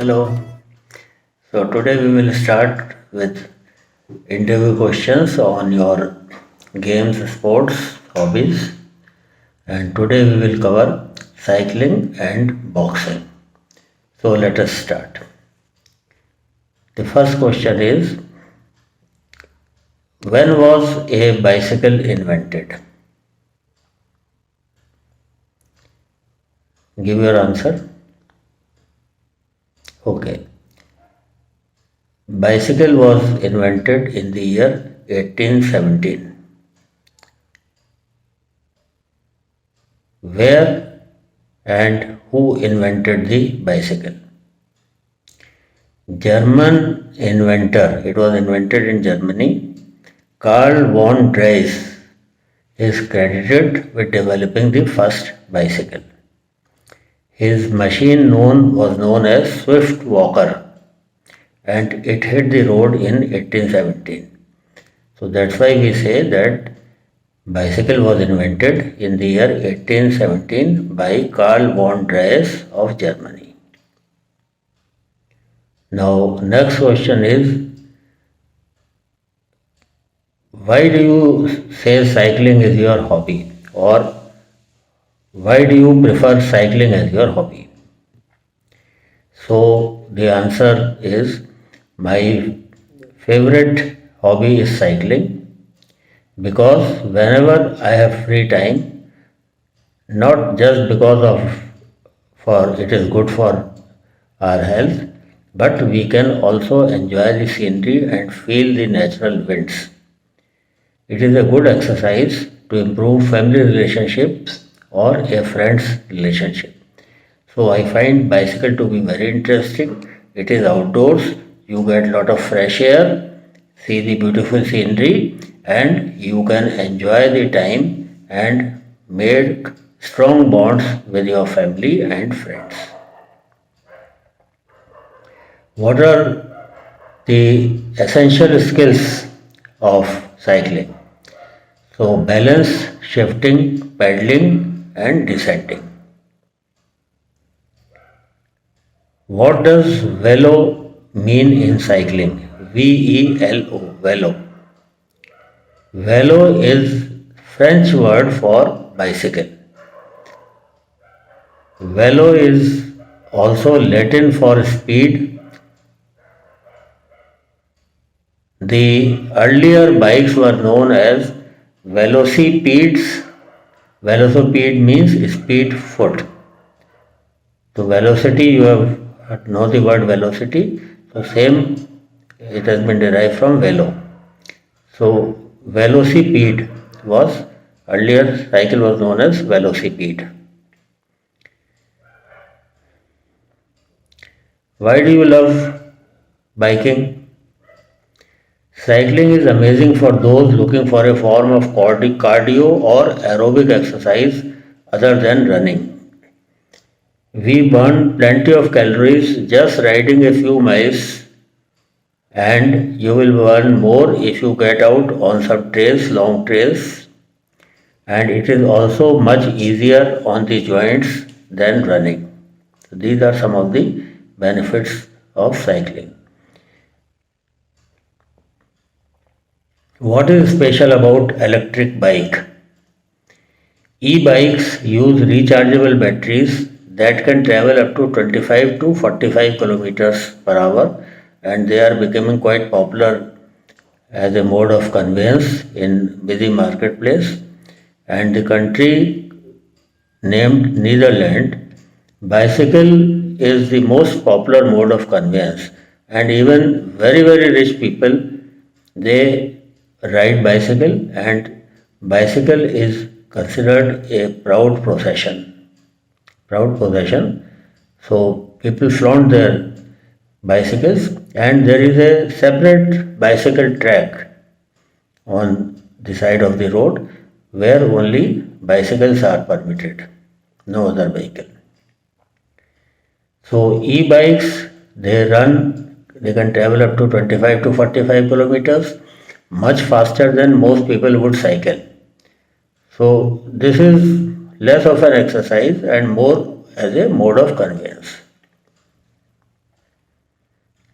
Hello. So today we will start with interview questions on your games, sports, hobbies, and today we will cover cycling and boxing. So let us start. The first question is, when was a bicycle invented? Give your answer. Okay. Bicycle was invented in the year 1817. Where and who invented the bicycle? German inventor. It was invented in Germany. Karl von Drais is credited with developing the first bicycle. His machine was known as Swift Walker, and it hit the road in 1817. So that's why we say that bicycle was invented in the year 1817 by Karl von Drais of Germany. Now, next question is, why do you say cycling is your hobby, or why do you prefer cycling as your hobby? So, the answer is, my favorite hobby is cycling because whenever I have free time, not just because of for it is good for our health, but we can also enjoy the scenery and feel the natural winds. It is a good exercise to improve family relationships or a friend's relationship. So I find bicycle to be very interesting. It is outdoors. You get lot of fresh air, see the beautiful scenery, and you can enjoy the time and make strong bonds with your family and friends. What are the essential skills of cycling? So balance, shifting, pedaling and descending. What does velo mean in cycling? VELO, velo. Velo is French word for bicycle. Velo is also Latin for speed. The earlier bikes were known as velocipedes. Velocipede means speed foot. So velocity, you have know the word velocity. So same, it has been derived from velo. So velocipede was earlier cycle was known as velocipede. Why do you love biking? Cycling is amazing for those looking for a form of cardio or aerobic exercise other than running. We burn plenty of calories just riding a few miles, and you will burn more if you get out on some trails, long trails, and it is also much easier on the joints than running. So these are some of the benefits of cycling. What is special about electric bike? E-bikes use rechargeable batteries that can travel up to 25 to 45 kilometers per hour, and they are becoming quite popular as a mode of conveyance in busy marketplace. And the country named Netherlands, bicycle is the most popular mode of conveyance, and even very rich people, they ride bicycle, and bicycle is considered a proud possession. Proud possession. So people flaunt their bicycles, and there is a separate bicycle track on the side of the road where only bicycles are permitted, no other vehicle. So e-bikes, they can travel up to 25 to 45 kilometers, much faster than most people would cycle. So this is less of an exercise and more as a mode of conveyance.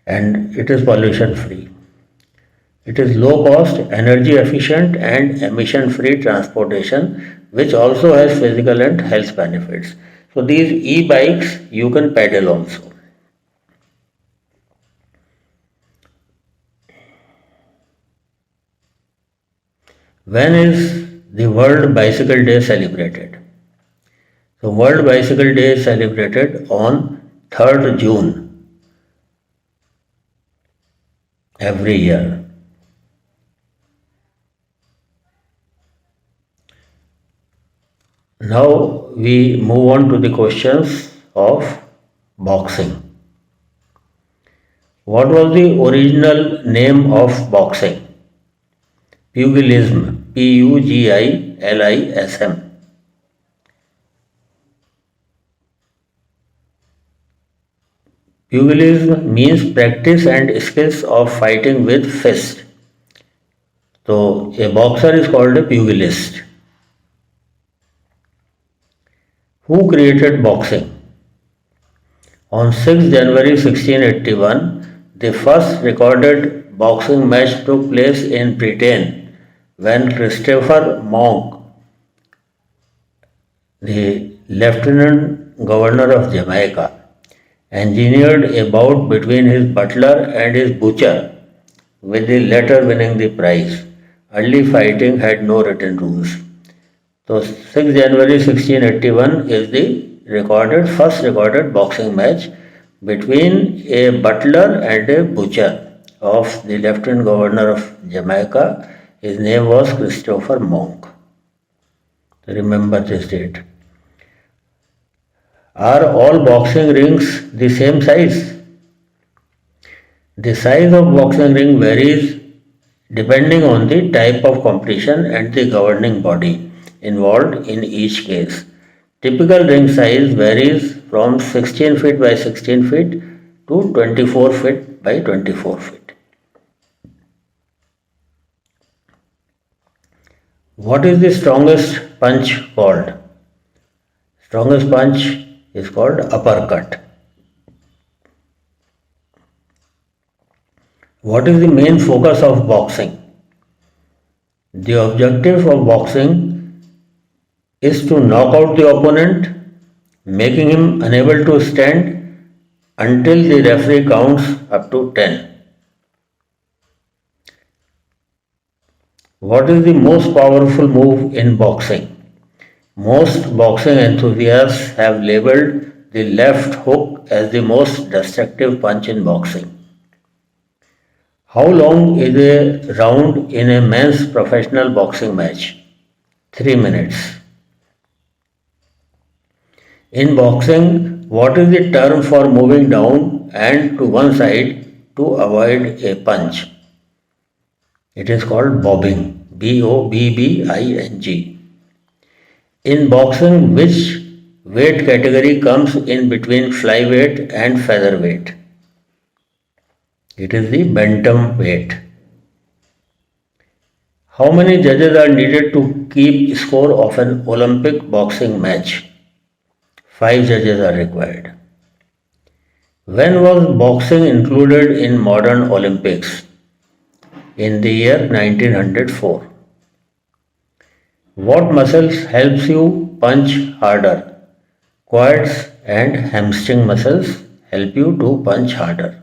and it is pollution free. It is low cost, energy efficient and emission free transportation which also has physical and health benefits. So these e-bikes you can pedal also. When is the World Bicycle Day celebrated? So World Bicycle Day is celebrated on 3rd June every year. Now we move on to the questions of boxing. What was the original name of boxing? Pugilism. Pugilism. Pugilism means practice and skills of fighting with fist. So a boxer is called a pugilist. Who created boxing? On 6 January 1681, the first recorded boxing match took place in Britain when Christopher Monk, the Lieutenant Governor of Jamaica, engineered a bout between his butler and his butcher, with the latter winning the prize. Early fighting had no written rules. So 6 January 1681 is the first recorded boxing match between a butler and a butcher of the Lieutenant Governor of Jamaica. His name was Christopher Monk. Remember this date. Are all boxing rings the same size? The size of boxing ring varies depending on the type of competition and the governing body involved in each case. Typical ring size varies from 16 feet by 16 feet to 24 feet by 24 feet. What is the strongest punch called? Strongest punch is called uppercut. What is the main focus of boxing? The objective of boxing is to knock out the opponent, making him unable to stand until the referee counts up to 10. What is the most powerful move in boxing? Most boxing enthusiasts have labeled the left hook as the most destructive punch in boxing. How long is a round in a men's professional boxing match? 3 minutes. In boxing, what is the term for moving down and to one side to avoid a punch? It is called bobbing. Bobbing. In boxing, which weight category comes in between flyweight and featherweight? It is the bantam weight. How many judges are needed to keep score of an Olympic boxing match? 5 judges are required. When was boxing included in modern Olympics? In the year 1904. What muscles helps you punch harder? Quads and hamstring muscles help you to punch harder.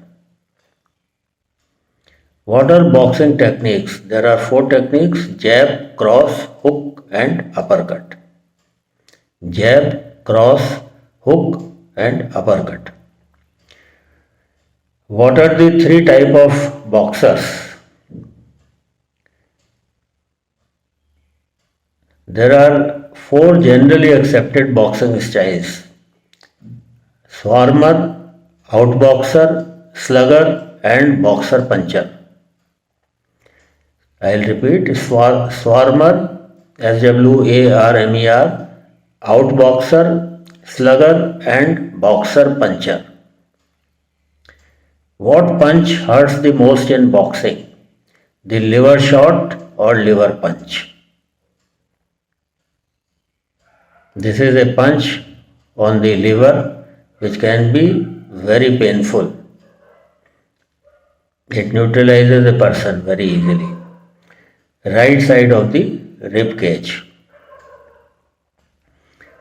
What are boxing techniques? There are 4 techniques: jab, cross, hook and uppercut. Jab, cross, hook and uppercut. What are the 3 types of boxers? There are 4 generally accepted boxing styles: swarmer, outboxer, slugger and boxer puncher. I'll repeat: swarmer, SWARMER, outboxer, slugger and boxer puncher. What punch hurts the most in boxing? The liver shot or liver punch? This is a punch on the liver which can be very painful. It neutralizes a person very easily. Right side of the rib cage.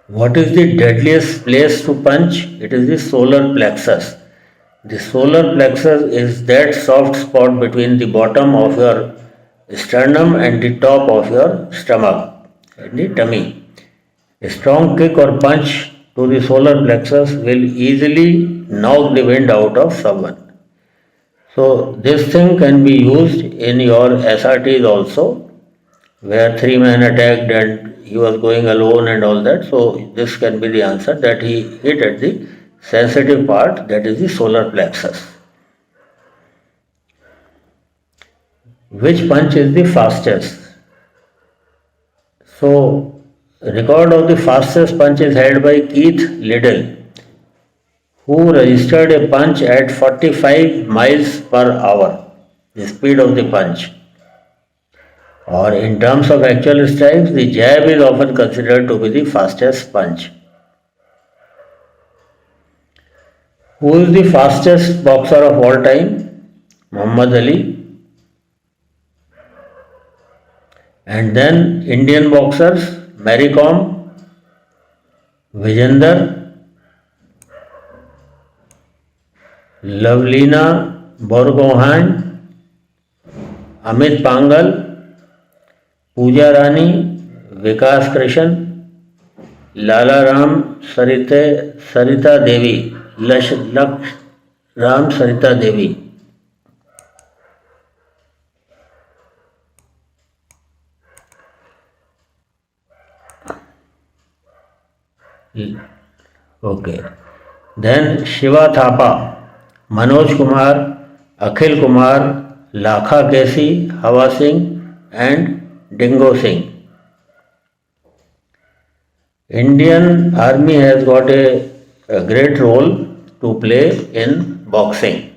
What is the deadliest place to punch? It is the solar plexus. The solar plexus is that soft spot between the bottom of your sternum and the top of your stomach and the tummy. A strong kick or punch to the solar plexus will easily knock the wind out of someone. So this thing can be used in your SRTs also, where three men attacked and he was going alone and all that. So this can be the answer, that he hit at the sensitive part, that is the solar plexus. Which punch is the fastest? So record of the fastest punch is held by Keith Liddell, who registered a punch at 45 miles per hour, the speed of the punch. Or in terms of actual strikes, the jab is often considered to be the fastest punch. Who is the fastest boxer of all time? Muhammad Ali. And then Indian boxers, Mary Kom, Vijender, Lavlina Borgohain, Amit Pangal, Pooja Rani, Vikas Krishan, Lala Ram Sarita Devi, Laksh Ram Sarita Devi. Okay. Then Shiva Thapa, Manoj Kumar, Akhil Kumar, Lakha Kesi, Hawa Singh and Dingo Singh. Indian Army has got a great role to play in boxing.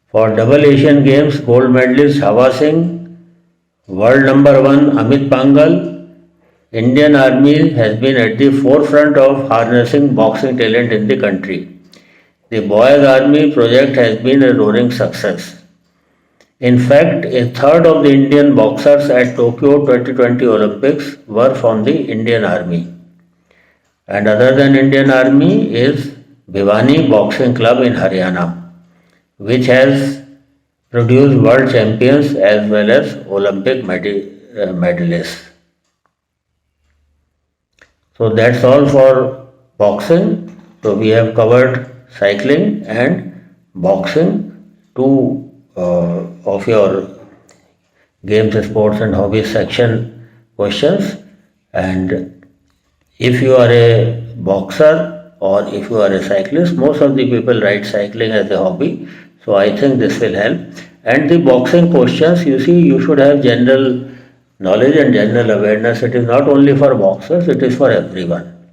For double Asian Games gold medalist Hawa Singh, world number 1 Amit Pangal, Indian Army has been at the forefront of harnessing boxing talent in the country. The Boys Army project has been a roaring success. In fact, a third of the Indian boxers at Tokyo 2020 Olympics were from the Indian Army. And other than Indian Army is Bhiwani Boxing Club in Haryana, which has produced world champions as well as Olympic medalists. So that's all for boxing. So we have covered cycling and boxing, two of your games, sports and hobbies section questions. And if you are a boxer or if you are a cyclist, most of the people write cycling as a hobby. So I think this will help. And the boxing questions, you see, you should have general knowledge and general awareness. It is not only for boxers, it is for everyone.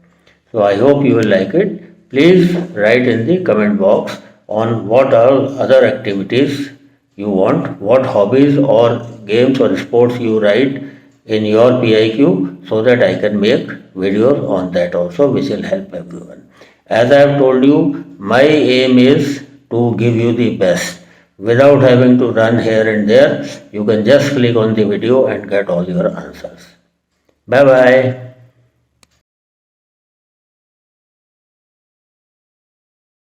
So I hope you will like it. Please write in the comment box on what all other activities you want, what hobbies or games or sports you write in your PIQ, so that I can make videos on that also, which will help everyone. As I have told you, my aim is to give you the best. Without having to run here and there, you can just click on the video and get all your answers. Bye bye.